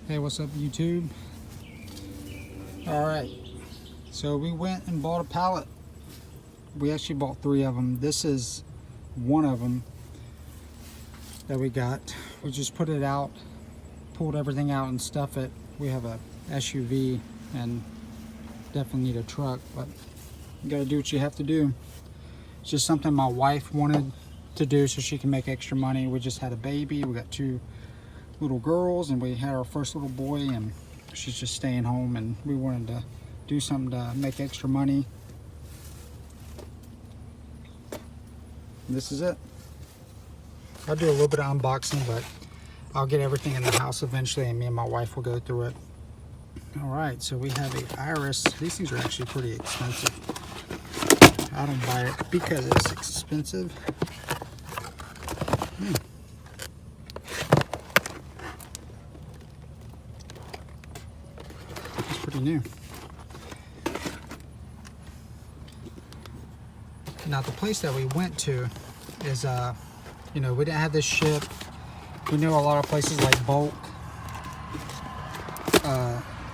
Hey, what's up, YouTube? Alright, so we went and bought a pallet. We actually bought 3 of them. This is one of them that we got. We just put it out, pulled everything out and stuff it. We have a SUV and definitely need a truck, but you gotta do what you have to do. It's just something my wife wanted to do so she can make extra money. We just had a baby. We got 2 little girls and we had our first little boy, and she's just staying home, and we wanted to do something to make extra money. This is it. I'll do a little bit of unboxing, but I'll get everything in the house eventually and me and my wife will go through it. Alright, so we have a Iris. These things are actually pretty expensive. I don't buy it because it's expensive. It's pretty new. Now the place that we went to is, you know, we didn't have this shipped. We knew a lot of places like bulk.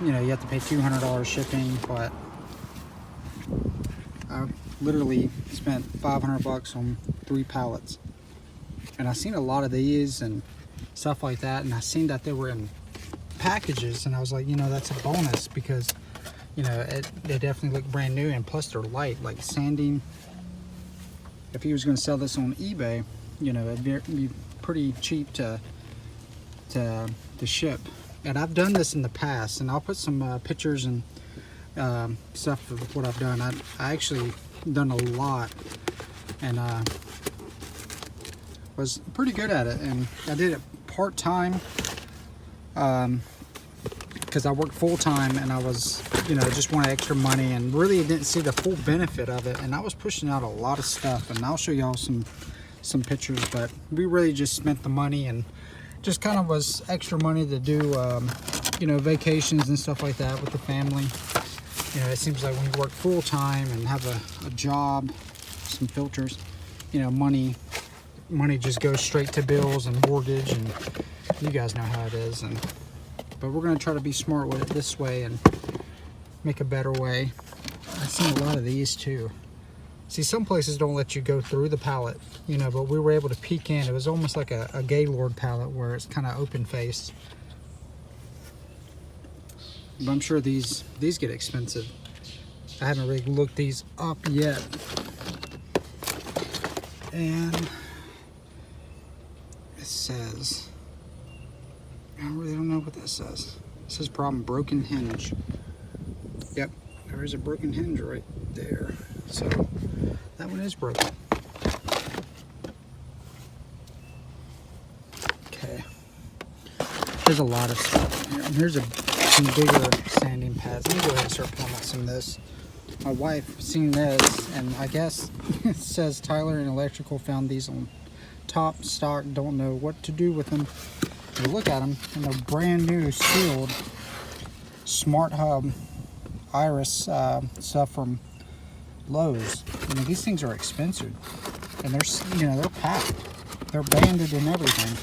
You know, you have to pay $200 shipping, but I literally spent 500 bucks on 3 pallets. And I seen a lot of these and stuff like that, and I seen that they were in packages, and I was like, you know, that's a bonus because, you know, they definitely look brand new, and plus they're light, like sanding. If he was going to sell this on eBay, you know, it'd be pretty cheap to ship. And I've done this in the past, and I'll put some pictures and stuff of what I've done. I actually done a lot, and was pretty good at it. And I did it part-time because I worked full-time, and I was, you know, just wanted extra money and really didn't see the full benefit of it. And I was pushing out a lot of stuff, and I'll show y'all some pictures, but we really just spent the money and just kind of was extra money to do, you know, vacations and stuff like that with the family. You know, it seems like when you work full-time and have a job, some filters, you know, money just goes straight to bills and mortgage, and you guys know how it is. But we're going to try to be smart with it this way and make a better way. I've seen a lot of these too. See, some places don't let you go through the pallet, you know, but we were able to peek in. It was almost like a Gaylord pallet where it's kind of open faced. But I'm sure these get expensive. I haven't really looked these up yet. And it says, I really don't know what that says. It says problem, broken hinge. Yep, there is a broken hinge right there. So that one is broken. Okay. There's a lot of stuff in here. And here's some bigger sanding pads. Let me go ahead and start pulling out some of this. My wife seen this, and I guess it says Tyler and Electrical found these on top stock. Don't know what to do with them. You look at them, and they're brand new, sealed Smart Hub Iris stuff from Lowe's. You know, these things are expensive, and they're, you know, they're packed, they're banded and everything.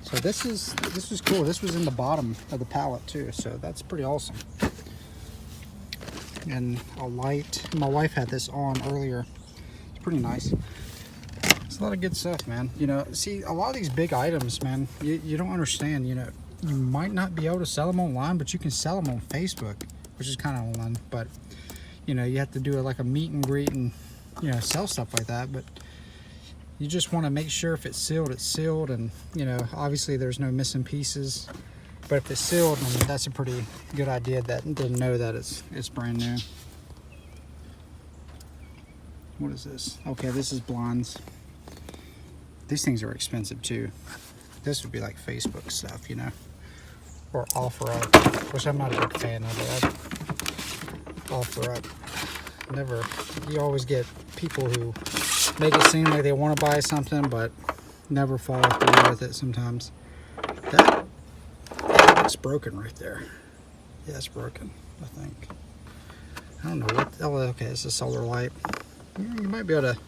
So this is cool. This was in the bottom of the pallet too, so that's pretty awesome. And a light. My wife had this on earlier. It's pretty nice. It's a lot of good stuff, man. You know, see, a lot of these big items, man, you don't understand. You know, you might not be able to sell them online, but you can sell them on Facebook, which is kind of online. But you know, you have to do like a meet and greet and, you know, sell stuff like that. But you just want to make sure if it's sealed, and, you know, obviously there's no missing pieces. But if it's sealed, then that's a pretty good idea to know that it's brand new. What is this? Okay, this is blinds. These things are expensive too. This would be like Facebook stuff, you know, or OfferUp, which I'm not a big fan of that. OfferUp. Never. You always get people who make it seem like they want to buy something, but never follow through with it sometimes. That's broken right there. Yeah, it's broken, I think. I don't know what. Oh, okay, it's a solar light. You might be able to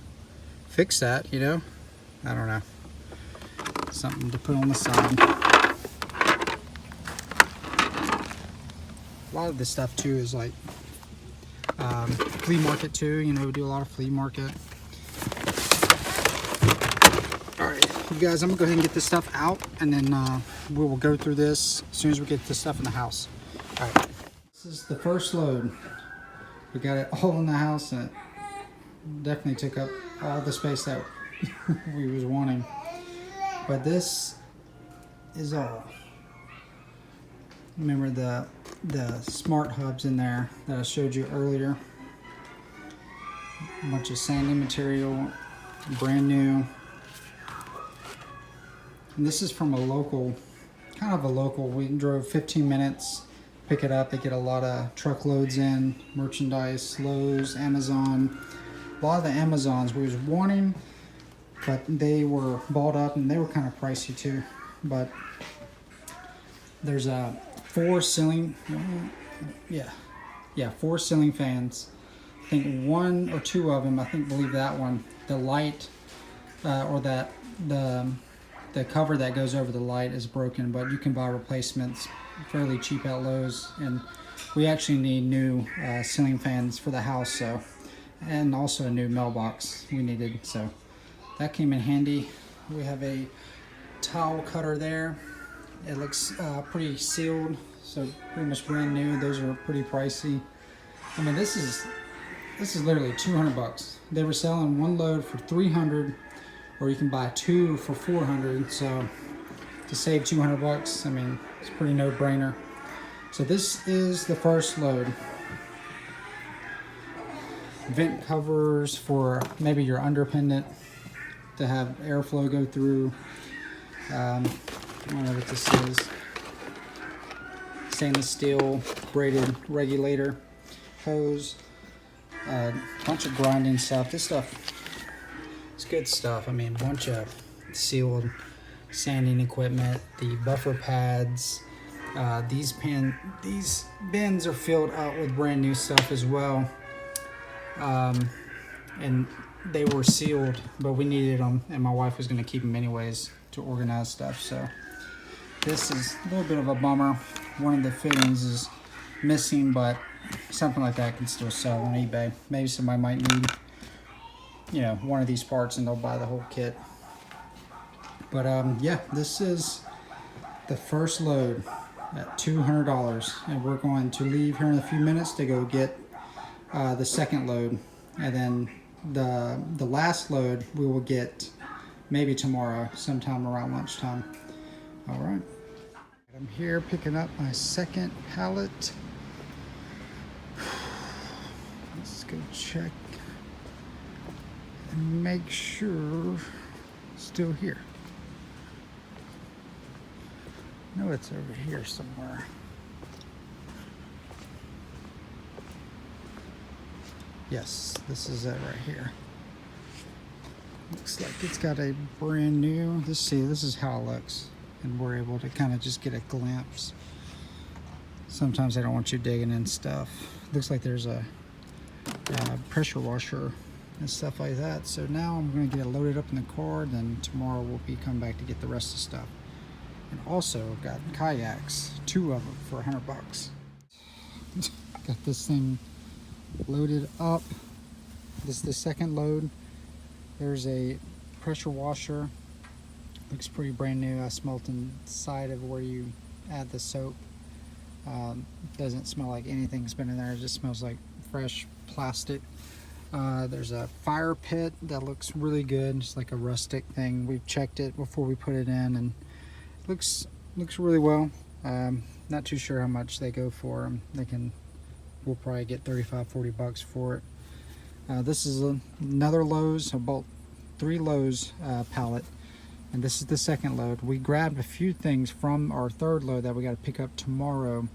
fix that, you know. I don't know. Something to put on the side. lot of this stuff too is like flea market too. You know, we do a lot of flea market. All right, you guys, I'm gonna go ahead and get this stuff out, and then we will go through this as soon as we get this stuff in the house. All right, this is the first load. We got it all in the house, and it definitely took up all the space that we was wanting. But this is all. Remember the smart hubs in there that I showed you earlier. A bunch of sanding material, brand new. And this is from a local, kind of a local. We drove 15 minutes, pick it up. They get a lot of truckloads in, merchandise, Lowe's, Amazon. A lot of the Amazons we was wanting, but they were bought up and they were kind of pricey too. But there's a four ceiling fans. I think one or two of them, I believe that one, the light or that the cover that goes over the light is broken, but you can buy replacements fairly cheap at Lowe's. And we actually need new ceiling fans for the house, so, and also a new mailbox we needed, so that came in handy. We have a towel cutter there. It looks pretty sealed, so pretty much brand new. Those are pretty pricey. I mean, this is literally 200 bucks. They were selling one load for 300, or you can buy two for 400. So to save 200 bucks, I mean, it's a pretty no-brainer. So this is the first load. Vent covers for maybe your underpendant to have airflow go through. I don't know what this is. Stainless steel braided regulator hose. Bunch of grinding stuff. This stuff, it's good stuff. I mean, a bunch of sealed sanding equipment. The buffer pads. These bins are filled out with brand new stuff as well. And they were sealed, but we needed them, and my wife was going to keep them anyways to organize stuff. So this is a little bit of a bummer. One of the fittings is missing, but something like that can still sell on eBay. Maybe somebody might need, you know, one of these parts and they'll buy the whole kit. But yeah, this is the first load at $200, and we're going to leave here in a few minutes to go get the second load, and then the last load we will get maybe tomorrow sometime around lunchtime. All right, I'm here picking up my second pallet. Let's go check and make sure it's still here. No, it's over here somewhere. Yes, this is it right here. Looks like it's got a brand new, this is how it looks. And we're able to kind of just get a glimpse. Sometimes I don't want you digging in stuff. Looks like there's a pressure washer and stuff like that. So now I'm going to get it loaded up in the car, then tomorrow we'll be coming back to get the rest of the stuff. And also got kayaks, 2 of them for 100 bucks. Got this thing loaded up. This is the second load. There's a pressure washer. Looks pretty brand new. I smelled inside of where you add the soap. Doesn't smell like anything's been in there. It just smells like fresh plastic. There's a fire pit that looks really good. Just like a rustic thing. We've checked it before we put it in, and looks really well. Not too sure how much they go for. We'll probably get 35-40 bucks for it. This is another Lowe's. I bought 3 Lowe's pallet, and this is the second load. We grabbed a few things from our third load that we got to pick up tomorrow,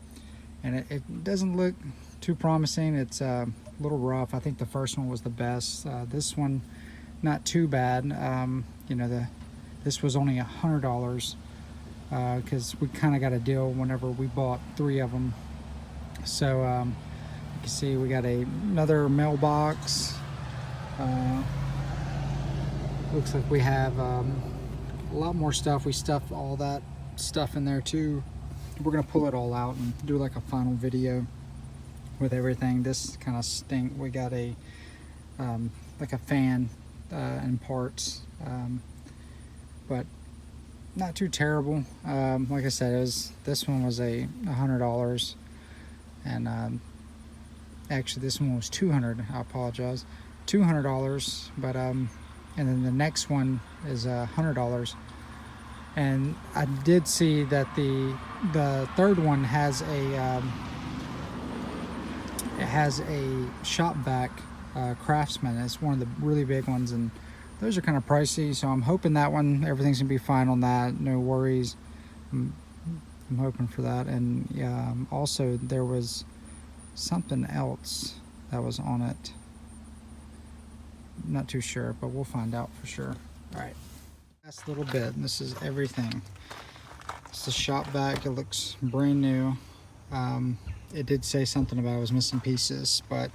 and it doesn't look too promising. It's a little rough. I think the first one was the best. This one, not too bad. You know, this was only $100 because we kind of got a deal whenever we bought 3 of them. So you can see we got another mailbox. Looks like we have a lot more stuff. We stuffed all that stuff in there too. we're gonna pull it all out and do like a final video with everything. This kind of stink. We got a like a fan and parts, but not too terrible. Like I said, this one was $100, and actually this one was $200. I apologize, $200. But and then the next one is $100. And I did see that the third one has a it has a shop vac Craftsman. It's one of the really big ones, and those are kind of pricey, so I'm hoping that one, everything's gonna be fine on that, no worries. I'm hoping for that. And yeah, also there was something else that was on it, not too sure, but we'll find out for sure. All right, last little bit, and this is everything. It's the shop vac. It looks brand new. It did say something about it was missing pieces, but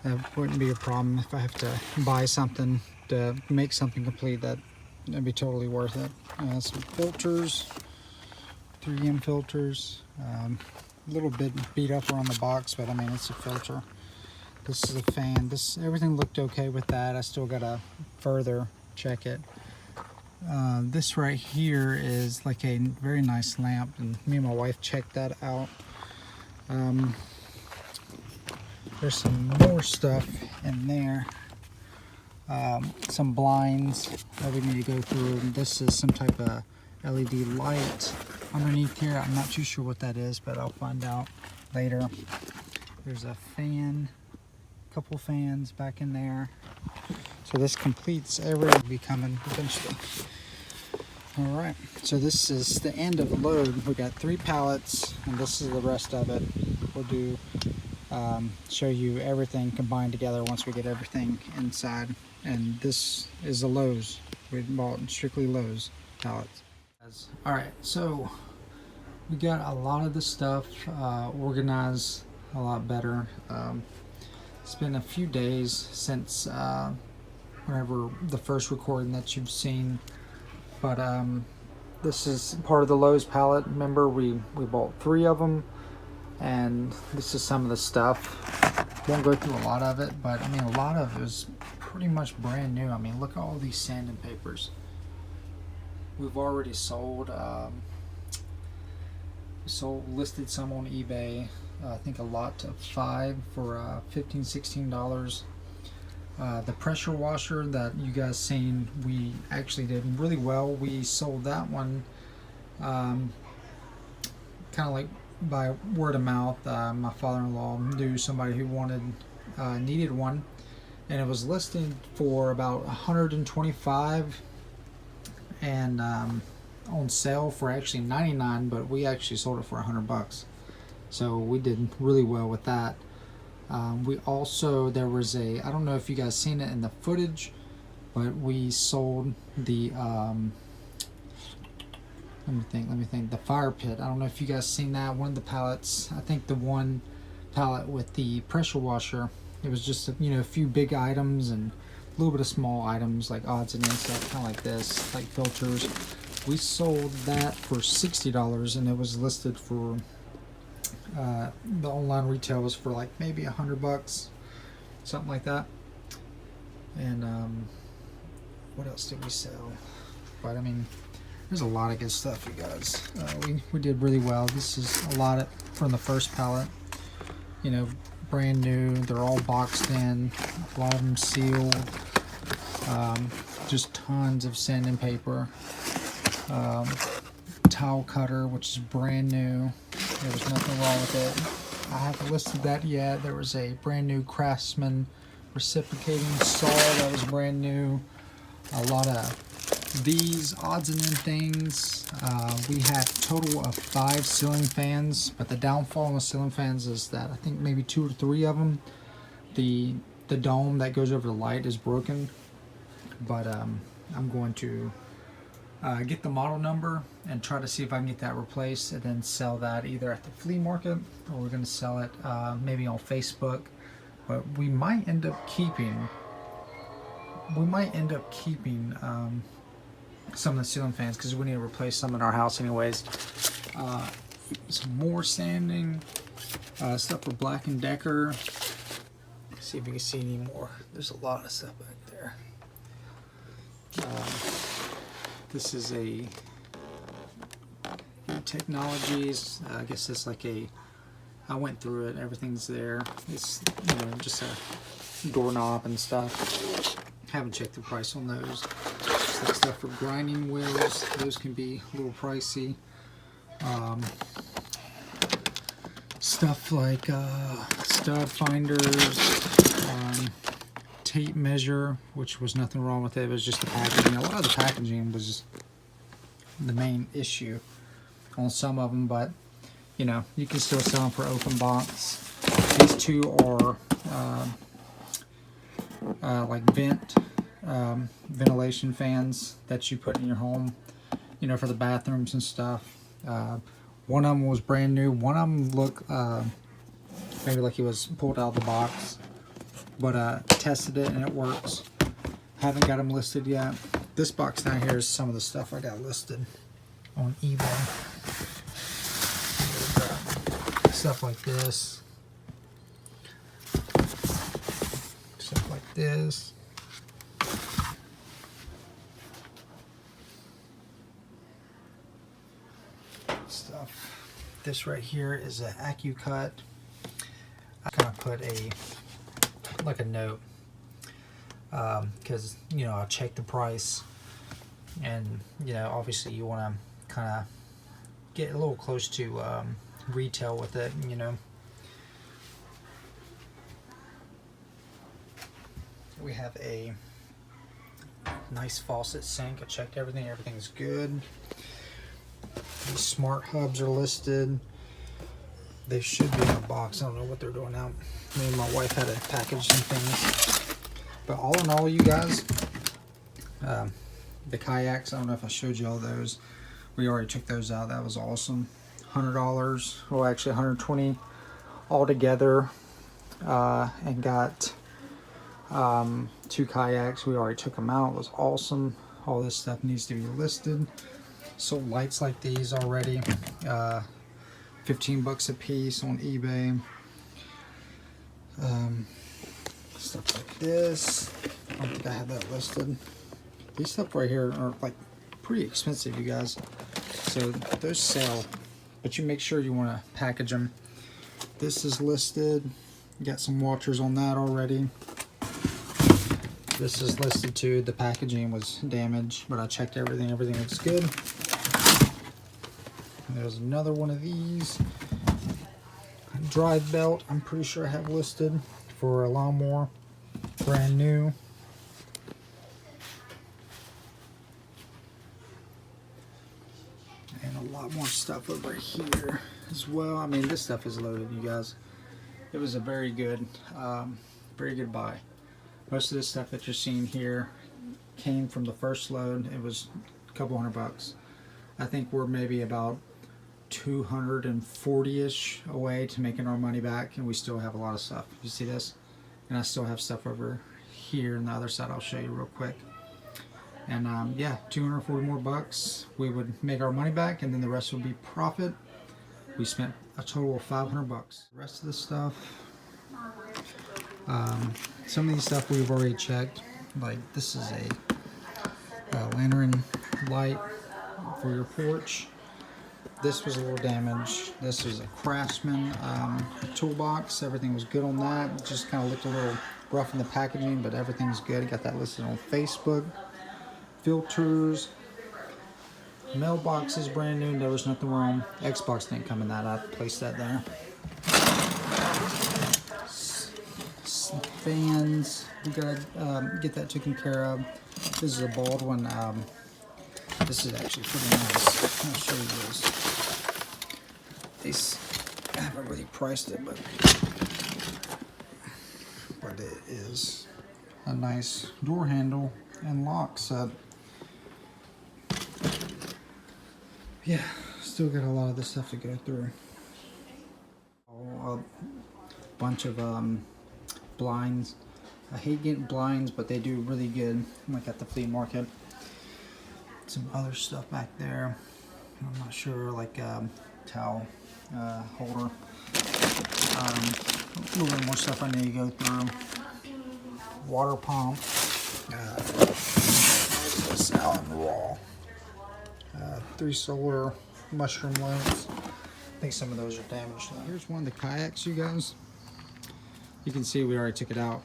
that wouldn't be a problem. If I have to buy something to make something complete, that'd be totally worth it. Some filters, 3M filters. A little bit beat up around the box, but I mean, it's a filter. This is a fan. Everything looked okay with that. I still gotta further check it. This right here is like a very nice lamp, and me and my wife checked that out. There's some more stuff in there. Some blinds that we need to go through. And this is some type of LED light underneath here. I'm not too sure what that is, but I'll find out later. There's a fan, a couple fans back in there. So this completes everything. Will be coming eventually. All right, so this is the end of the load. We got 3 pallets, and this is the rest of it. We'll do show you everything combined together once we get everything inside. And this is the Lowe's. We bought strictly Lowe's pallets. All right, so we got a lot of the stuff organized a lot better. It's been a few days since whenever the first recording that you've seen, but this is part of the Lowe's pallet. Remember, we bought 3 of them, and this is some of the stuff. Won't go through a lot of it, but I mean, a lot of it is pretty much brand new. I mean, look at all these sanding papers. We've already sold, listed some on eBay. I think a lot of 5 for $15, $16. The pressure washer that you guys seen, we actually did really well. We sold that one kind of like by word of mouth. My father-in-law knew somebody who needed one, and it was listed for about $125 and on sale for actually $99, but we actually sold it for $100, so we did really well with that. We also, there was I don't know if you guys seen it in the footage, but we sold the let me think, the fire pit. I don't know if you guys seen that. One of the pallets, I think the one pallet with the pressure washer, it was just a few big items and a little bit of small items like odds and ends, stuff kind of like this, like filters. We sold that for $60, and it was listed for the online retail was for like maybe $100, something like that. And what else did we sell? But I mean, there's a lot of good stuff, you guys. We did really well. This is a lot from the first pallet, brand new. They're all boxed in, a lot of them sealed. Just tons of sanding paper. Towel cutter, which is brand new. There was nothing wrong with it. I haven't listed that yet. There was a brand new Craftsman reciprocating saw that was brand new. A lot of these odds and end things. We had a total of 5 ceiling fans, but the downfall on the ceiling fans is that I think maybe 2 or 3 of them, the dome that goes over the light is broken. But I'm going to get the model number and try to see if I can get that replaced, and then sell that either at the flea market, or we're going to sell it maybe on Facebook. But we might end up keeping some of the ceiling fans, because we need to replace some in our house anyways. Some more sanding, stuff for Black & Decker. Let's see if you can see any more. There's a lot of stuff back there. This is a Technologies. I guess it's like a, I went through it, everything's there. It's, you know, just a doorknob and stuff. Haven't checked the price on those. Just like stuff for grinding wheels. Those can be a little pricey. Stuff like stud finders, tape measure, which was nothing wrong with it. It was just the packaging. A lot of the packaging was the main issue on some of them, but you know, you can still sell them for open box. These two are like ventilation fans that you put in your home, you know, for the bathrooms and stuff. One of them was brand new. One of them looked maybe like he was pulled out of the box, but tested it and it works. Haven't got them listed yet. This box down here is some of the stuff I got listed on eBay. Stuff like this. Stuff like this. Stuff. This right here is an AccuCut. I kind of put like a note because you know, I checked the price, and you know, obviously you want to kind of get a little close to retail with it, you know. We have a nice faucet sink. I checked everything. Everything's good. These smart hubs are listed. They should be in a box. I don't know what they're doing now. Me and my wife had to package some things. But all in all, you guys, the kayaks, I don't know if I showed you all those. We already took those out. That was awesome. $100, well actually $120 altogether, and got 2 kayaks. We already took them out. It was awesome. All this stuff needs to be listed. Sold lights like these already, 15 bucks a piece on eBay. Stuff like this, I don't think I have that listed. These stuff right here are like pretty expensive, you guys, so those sell, but you make sure you want to package them. This is listed. You got some watchers on that already. This is listed too. The packaging was damaged, but I checked everything. Everything looks good. And there's another one of these. Drive belt, I'm pretty sure I have listed for a lawnmower. Brand new. And a lot more stuff over here as well. I mean, this stuff is loaded, you guys. It was a very good buy. Most of this stuff that you're seeing here came from the first load. It was a couple $100. I think we're maybe about 240-ish away to making our money back, and we still have a lot of stuff. You see this? And I still have stuff over here on the other side. I'll show you real quick. And yeah, 240 more bucks. We would make our money back, and then the rest would be profit. We spent a total of 500 bucks. The rest of the stuff, some of these stuff we've already checked. Like this is a lantern light for your porch. This was a little damaged. This was a Craftsman toolbox. Everything was good on that. It just kind of looked a little rough in the packaging, but everything's good. Got that listed on Facebook. Filters. Mailbox is brand new. There was nothing wrong. Xbox didn't come in that. I placed that there. Fans. We gotta get that taken care of. This is a Baldwin. This is actually pretty nice. I'll show you this. I haven't really priced it, but it is a nice door handle and lock set. Yeah, still got a lot of this stuff to go through. A bunch of blinds. I hate getting blinds, but they do really good, like at the flea market. Some other stuff back there. I'm not sure, like towel holder. A little bit more stuff I need to go through. Water pump. Salad raw. 3 solar mushroom lights. I think some of those are damaged though. Here's one of the kayaks, you guys. You can see we already took it out.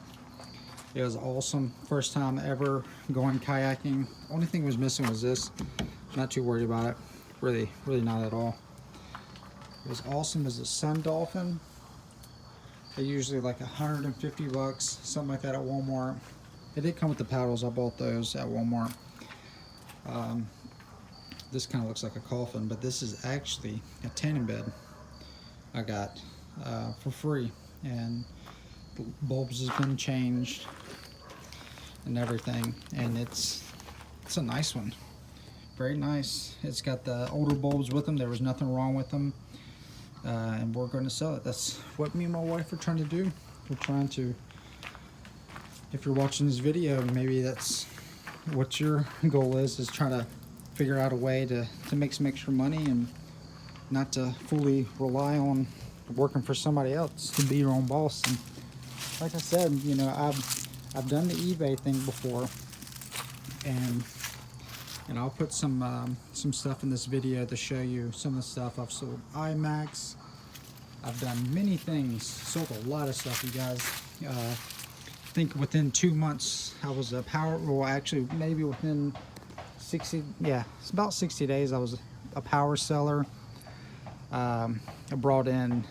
It was awesome. First time ever going kayaking. Only thing was missing was this. Not too worried about it. Really not at all. It was awesome as a sun dolphin. They're usually like 150 bucks, something like that at Walmart. It did come with the paddles. I bought those at Walmart. This kind of looks like a coffin, but this is actually a tanning bed I got for free. And the bulbs has been changed and everything. And it's a nice one. Very nice. It's got the older bulbs with them. There was nothing wrong with them. And we're going to sell it. That's what me and my wife are trying to do. We're trying to, if you're watching this video, maybe that's what your goal is try to figure out a way to make some extra money and not to fully rely on working for somebody else, to be your own boss. And like I said, you know, I've done the eBay thing before, and I'll put some stuff in this video to show you some of the stuff. I've sold iMacs. I've done many things. Sold a lot of stuff, you guys. I think within 2 months I was a well, actually maybe within 60, yeah, it's about 60 days I was a power seller. I brought in,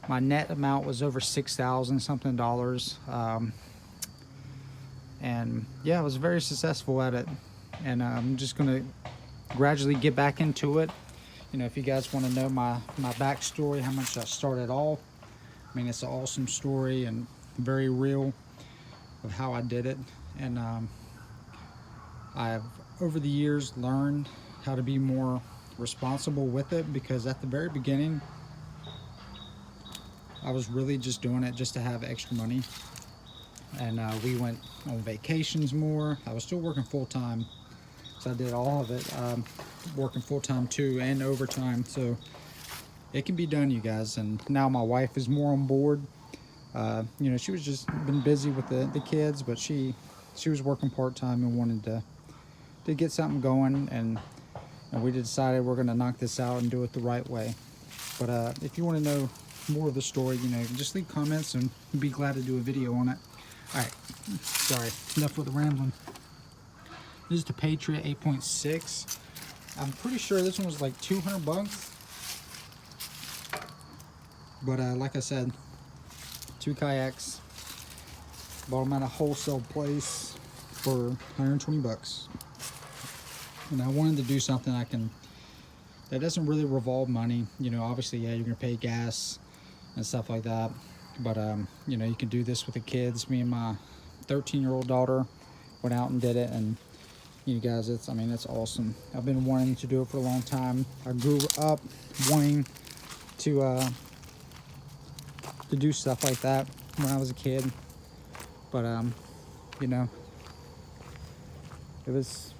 my net amount was over $6,000 something dollars. And yeah, I was very successful at it. And I'm just gonna gradually get back into it. You know, if you guys want to know my backstory, how much I started off, I mean, it's an awesome story and very real of how I did it. And I've over the years learned how to be more responsible with it, because at the very beginning I was really just doing it just to have extra money. And we went on vacations more. I was still working full-time, so I did all of it, working full-time too and overtime. So it can be done, you guys. And now my wife is more on board. You know, she was just been busy with the kids, but she was working part-time and wanted to get something going, and we decided we're going to knock this out and do it the right way. But if you want to know more of the story, you know, just leave comments and we'd be glad to do a video on it. All right, sorry, enough with the rambling. This is the Patriot 8.6. I'm pretty sure this one was like 200 bucks. But like I said, 2 kayaks. Bought them at a wholesale place for 120 bucks. And I wanted to do something that doesn't really revolve money. You know, obviously, yeah, you're gonna pay gas and stuff like that. But you know, you can do this with the kids. Me and my 13-year-old daughter went out and did it, and you guys, it's awesome. I've been wanting to do it for a long time. I grew up wanting to do stuff like that when I was a kid. But you know, it's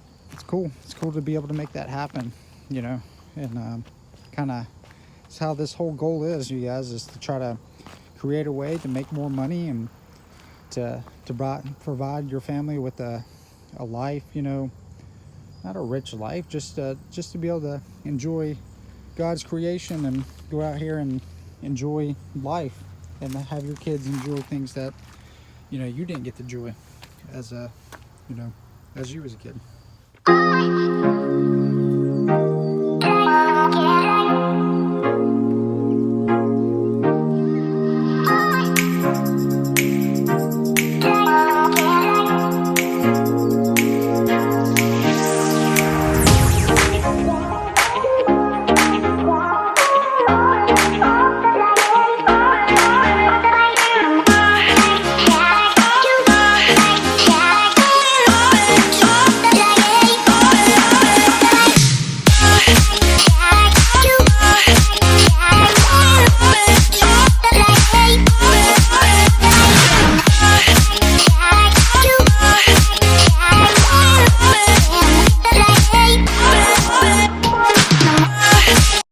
cool. It's cool to be able to make that happen, you know. And kind of, it's how this whole goal is, you guys, is to try to create a way to make more money and to provide your family with a life, you know, not a rich life, just to be able to enjoy God's creation and go out here and enjoy life, and have your kids enjoy things that, you know, you didn't get to enjoy as you as a kid.